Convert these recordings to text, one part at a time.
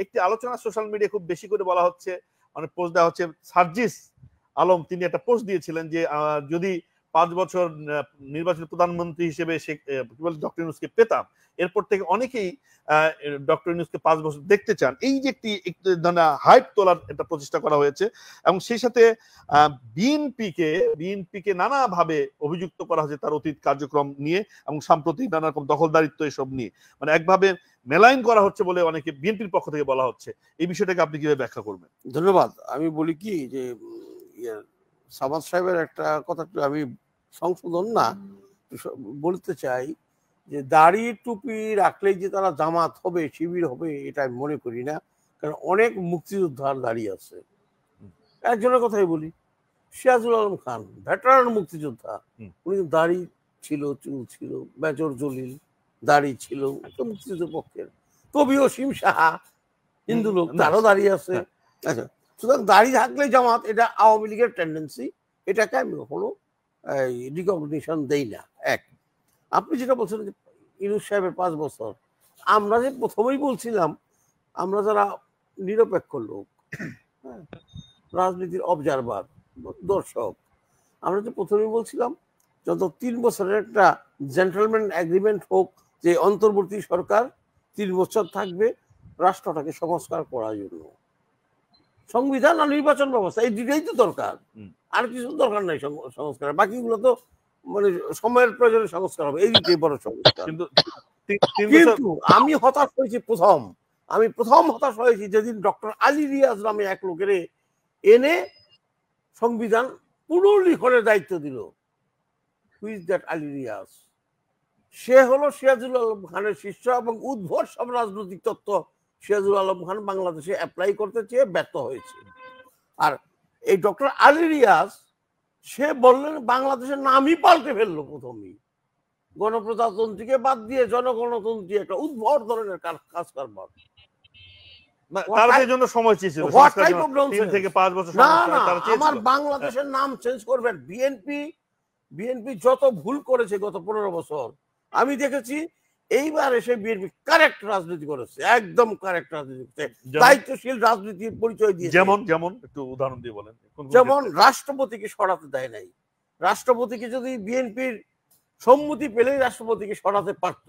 একটি আলোচনা social media খুব বেশি করে বলা হচ্ছে, অনেক পোস্ট দেওয়া হচ্ছে, সার্জিস আলম তিনি একটা পোস্ট দিয়েছিলেন যে যদি 5 বছর নির্বাচিত প্রধানমন্ত্রী হিসেবে সে ডক্টর ইউনূসকে পেতাম, এরপর থেকে অনেকেই ডক্টর ইউনূসকে 5 বছর দেখতে চান। এই যে একটি হাইপ তোলার একটা প্রচেষ্টা করা হয়েছে, এবং সেই সাথে বিএনপিকে নানাভাবে অভিযুক্ত করা হয়েছে তার অতীত কার্যক্রম নিয়ে এবং সাম্প্রতিক নানা রকম দখলদারিত্ব এসব নিয়ে, মানে একভাবে মেলাইন করা হচ্ছে বলে অনেকে বিএনপির পক্ষ থেকে বলা হচ্ছে। এই বিষয়টাকে আপনি কিভাবে ব্যাখ্যা করবেন? ধন্যবাদ। আমি বলি কি যে সামাদ সাহেবের একটা কথা আমি সংশোধন না বলতে চাই যে দাড়ি টুপি রাখলেই যে তারা জামাত হবে, শিবির হবে, এটা আমি মনে করি না। কারণ অনেক মুক্তিযোদ্ধার দাড়ি আছে। একজনের কথাই বলি, সিরাজুল আলম খান ভেটারান মুক্তিযোদ্ধা, উনি দাড়ি ছিল, চুল ছিল। মেজর জলিল দাড়ি ছিল, মুক্তিযুদ্ধের পক্ষের। কবি অসীম সাহা হিন্দু লোক, তারও দাড়ি আছে। আচ্ছা, সুতরাং দাড়ি থাকলে জামাত, এটা আওয়ামী লীগের টেন্ডেন্সি, এটাকে আমি কখনো রিকগনিশন দেই না। এক, আপনি যেটা বলছেন যে ইউনূস সাহেবের 5 বছর, আমরা যে প্রথমেই বলছিলাম, আমরা যারা নিরপেক্ষ লোক, রাজনীতির অবজারভার, দর্শক, আমরা যে প্রথমেই বলছিলাম যত 3 বছরের একটা জেন্টলম্যান এগ্রিমেন্ট হোক যে অন্তর্বর্তী সরকার 3 বছর থাকবে রাষ্ট্রটাকে সংস্কার করার জন্য। সংবিধান আর নির্বাচন ব্যবস্থা, এই দুটোই তো দরকার, আর কিছু দরকার নাই সংস্কার। বাকিগুলো তো মানে সময়ের প্রয়োজনে সংস্কার হবে, এই দুটোই বড় সংস্কার। কিন্তু আমি হতাশ হয়েছি প্রথম হতাশ হয়েছি যেদিন ডক্টর আলী রিয়াজ নামে এক লোকের এনে সংবিধান পুনর্লিখনের দায়িত্ব দিল। Who is that Ali Riaz? সে হলো সিরাজুল আলম খানের শিষ্য এবং উদ্ভট সব রাজনৈতিক তত্ত্ব সিরাজুল আলম খান বাংলাদেশে অ্যাপ্লাই করতে চেয়ে ব্যর্থ হয়েছে। আর এই ডক্টর আলী রিয়াজ সে বললেন বাংলাদেশের নামই পাল্টে ফেললো প্রথমেই, গণপ্রজাতন্ত্রীকে বাদ দিয়ে জনগণতন্ত্রী, একটা উদ্ভট ধরনের কাজ কারবার। আমার বাংলাদেশের নাম চেঞ্জ করবেন। বিএনপি যত ভুল করেছে গত 15 বছর আমি দেখেছি, এইবার এসে বিএনপি কারেক্ট রাজনীতি করেছে, একদম কারেক্ট রাজনীতি করেছে, দায়িত্বশীল রাজনীতির পরিচয় দিয়ে। যেমন একটু উদাহরণ দিয়ে বলেন। যেমন রাষ্ট্রপতিকে সরাতে দেয় নাই। রাষ্ট্রপতিকে যদি বিএনপির সম্মতি পেলেই রাষ্ট্রপতিকে সরাতে পারত,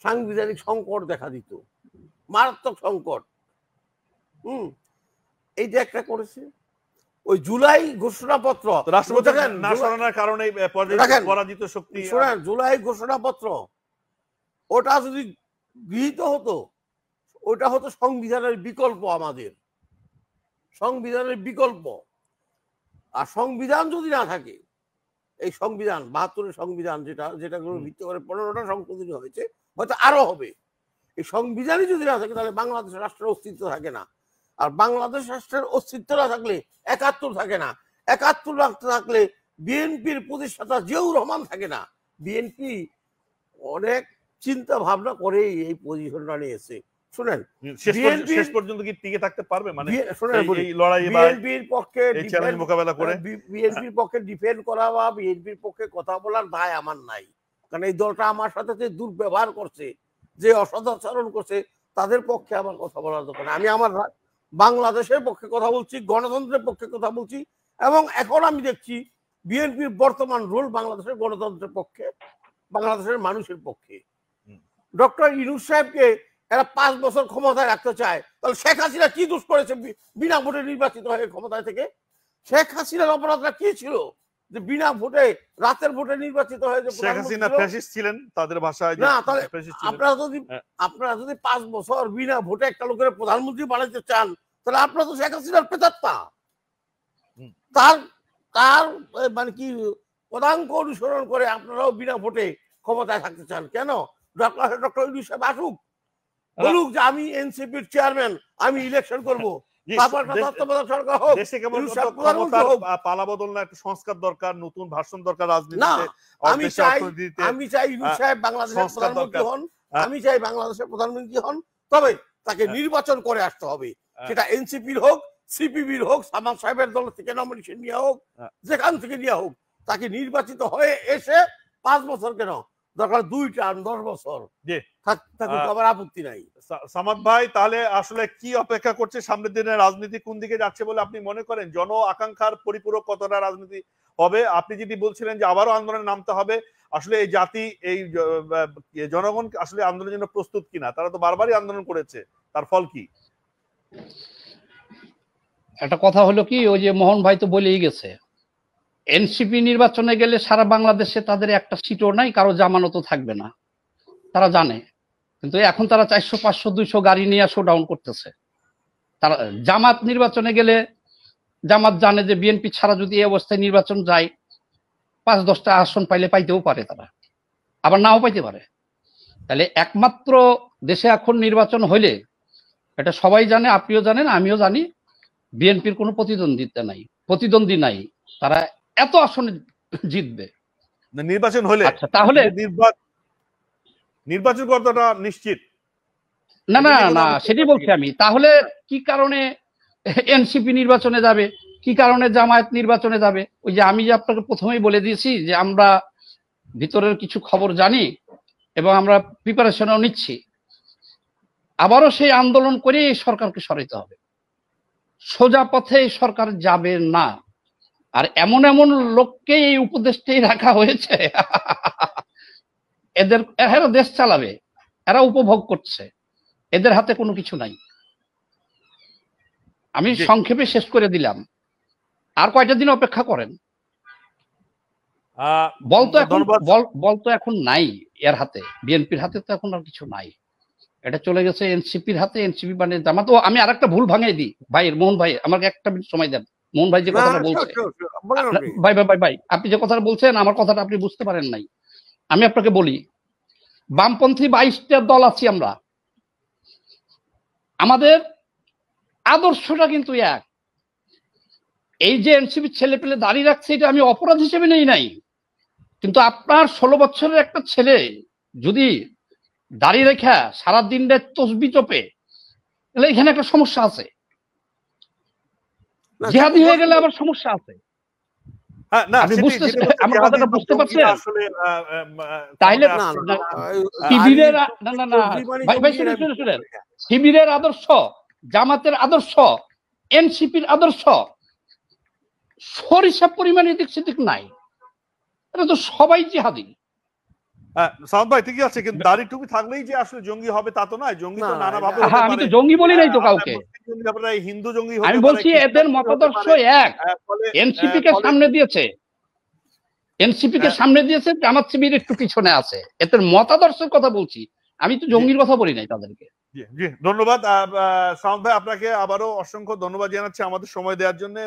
সাংবিধানিক সংকট দেখা দিত, মারাত্মক সংকট। এইটা একটা করেছে। ওই জুলাই ঘোষণাপত্র, জুলাই ঘোষণাপত্র ওটা যদি গৃহীত হতো, ওটা হতো সংবিধানের বিকল্প, আমাদের সংবিধানের বিকল্প। আর সংবিধান যদি না থাকে, এই সংবিধান 72-এর সংবিধান যেটা ভিত্তি করে 15টা সংশোধনী হয়েছে, হয়তো আরো হবে। এই সংবিধানই যদি না থাকে তাহলে বাংলাদেশ রাষ্ট্রের অস্তিত্ব থাকে না। আর বাংলাদেশ রাষ্ট্রের অস্তিত্ব না থাকলে 71 থাকে না। 71 থাকলে বিএনপির প্রতিষ্ঠাতা জিয়াউর রহমান থাকে না। বিএনপি অনেক চিন্তা ভাবনা করে এই পজিশনটা নিয়েছে। শুনেন, শেষ পর্যন্ত কি টিকে থাকতে পারবে? মানে এই লড়াই বিএনপির পক্ষে এই চ্যালেঞ্জ মোকাবেলা করে বিএনপির পক্ষে ডিফেন্ড করা বা বিএনপির পক্ষে কথা বলার দায় আমার নাই। কারণ এই দলটা আমার সাথে যে দুর্ব্যবহার করছে, যে অসদাচরণ করছে, তাদের পক্ষে আমার কথা বলার দরকার। আমি আমার বাংলাদেশের পক্ষে কথা বলছি, গণতন্ত্রের পক্ষে কথা বলছি, এবং এখন আমি দেখছি বিএনপির বর্তমান রোল বাংলাদেশের গণতন্ত্রের পক্ষে, বাংলাদেশের মানুষের পক্ষে। ডক্টর ইউনূস সাহেবকে এরা 5 বছর ক্ষমতায় রাখতে চায়, তাহলে শেখ হাসিনা কি দোষ করেছে বিনা ভোটে নির্বাচিত হয়ে ক্ষমতায় থেকে? শেখ হাসিনার অপরাধটা কি ছিল যে বিনা ভোটে, রাতের ভোটে নির্বাচিত হয়ে? শেখ হাসিনা ফ্যাসিস্ট ছিলেন তাদের ভাষায়। না, তাহলে আপনারা যদি 5 বছর বিনা ভোটে একটা লোকের প্রধানমন্ত্রী বানাইতে চান, তাহলে আপনারা তো শেখ হাসিনার প্রেতাত্মা, তার মানে কি পদাঙ্ক অনুসরণ করে আপনারাও বিনা ভোটে ক্ষমতায় থাকতে চান কেন? ডক্টর ইউনূস সাহেব আসুক, বলুক যে আমি এনসিপির চেয়ারম্যান, আমি ইলেকশন করবো, পালাবদল না, একটু সংস্কার দরকার, নতুন ভাষণ দরকার রাজনীতিতে। আমি চাই ইউনূস সাহেব বাংলাদেশের প্রধানমন্ত্রী হন, আমি চাই বাংলাদেশের প্রধানমন্ত্রী হন, তবে তাকে নির্বাচন করে আসতে হবে। সেটা এনসিপির হোক, সিপিবির হোক, সামাদ সাহেবের দল থেকে নমিনেশন নিয়ে হোক, যেখান থেকে নিয়ে হোক, তাকে নির্বাচিত হয়ে এসে 5 বছর কেন দরকার 2 টার্ম 10 বছর জি থাকুক, আবার আপত্তি নাই। সামাদ ভাই, তাহলে আসলে কি অপেক্ষা করছে সামনের দিনে? রাজনীতি কোন দিকে যাচ্ছে বলে আপনি মনে করেন? জন আকাঙ্ক্ষার পরিপূরক কতটা রাজনীতি হবে? আপনি যদি বলছিলেন যে আবারও আন্দোলনে নামতে হবে, আসলে এই জাতি, এই জনগণ আসলে আন্দোলনের জন্য প্রস্তুত কিনা? তারা তো বারবারই আন্দোলন করেছে, তার ফল কি? একটা কথা হলো কি, ওই যে মোহন ভাই তো বলেই গেছে, এনসিপি নির্বাচনে গেলে সারা বাংলাদেশে তাদের একটা সিটও নাই, কারো জামানতও থাকবে না, তারা জানে। কিন্তু এখন তারা 400, 500, 200 গাড়ি নিয়ে শোডাউন করতেছে। তারা জামাত নির্বাচনে গেলে জামাত জানে যে বিএনপি ছাড়া যদি এই অবস্থায় নির্বাচন যায় 5-10টা আসন পাইলে পাইতেও পারে, তারা আবার নাও পাইতে পারে। তাহলে একমাত্র দেশে এখন নির্বাচন হইলে, এটা সবাই জানে, আপনিও জানেন, আমিও জানি, বিএনপির কোনো প্রতিদ্বন্দ্বী নাই, তারা এত আসনে জিতবে। নির্বাচন হলে আচ্ছা, তাহলে নির্বাচন কতটা নিশ্চিত? না না না, সেটাই বলছি আমি। তাহলে কি কারণে এনসিপি নির্বাচনে যাবে, কি কারণে জামায়াত নির্বাচনে যাবে? ওই যে আমি যে আপনাকে প্রথমেই বলে দিয়েছি যে আমরা ভিতরের কিছু খবর জানি এবং আমরা প্রিপারেশনও নিচ্ছি। আবারও সেই আন্দোলন করে এই সরকারকে সরাইতে হবে। সোজা পথে এই সরকার যাবে না। আর এমন এমন লোককে এই উপদেশটাই রাখা হয়েছে, এরা দেশ চালাবে, এরা উপভোগ করছে, এদের হাতে কোনো কিছু নাই। আমি সংক্ষেপে শেষ করে দিলাম, আর কয়টা দিন অপেক্ষা করেন। বলতো এখন নাই এর হাতে, বিএনপির হাতে তো এখন আর কিছু নাই, এটা চলে গেছে এনসিপির হাতে। এনসিপি মানে জামাত। ও আমি আর একটা ভুল ভাঙাই দিই ভাই, মোহন ভাই আমাকে একটা মিনিট সময় দেন। মোহন ভাই যে কথাটা বলছে, ভাই ভাই ভাই ভাই আপনি যে কথাটা বলছেন আমার কথাটা আপনি বুঝতে পারেন নাই। আমি আপনাকে বলি, বামপন্থী 22টা দল আছি আমরা, আমাদের আদর্শটা কিন্তু এক। এই যে এনসিপি ছেলে পেলে দাঁড়িয়ে রাখছে, এটা আমি অপরাধ হিসেবে নেই নাই, কিন্তু আপনার 16 বছরের একটা ছেলে যদি দাঁড়িয়ে রেখা সারাদিন তসবি চপে, তাহলে এখানে একটা সমস্যা আছে। জিহাদি হয়ে গেলে আবার সমস্যা আছে। আপনি আমার কথাটা বুঝতে পারছেন? তাইলে শিবিরের আদর্শ, জামাতের আদর্শ, এনসিপির আদর্শ সরিষা পরিমাণে এদিক সেদিক নাই, এটা তো সবাই জিহাদি। সাউদ ভাই ঠিকই আছে, কিন্তু দাড়ি টুপি থাকলেই যে আসলে জঙ্গি হবে তা তো নয়। জঙ্গি তো নানা ভাবে, আমি তো জঙ্গি বলি নাই তো কাউকে, হিন্দু জঙ্গি, আমি বলছি এদের মতাদর্শ এক। এনসিপি কে সামনে দিয়েছে, এনসিপি কে সামনে দিয়েছে, জামাত শিবির একটু পিছনে আছে, এদের মতাদর্শের কথা বলছি, আমি তো জঙ্গির কথা বলি নাই তাদেরকে। জি ধন্যবাদ সাউদ ভাই, আপনাকে আবারও অসংখ্য ধন্যবাদ জানাচ্ছি আমাদের সময় দেওয়ার জন্য।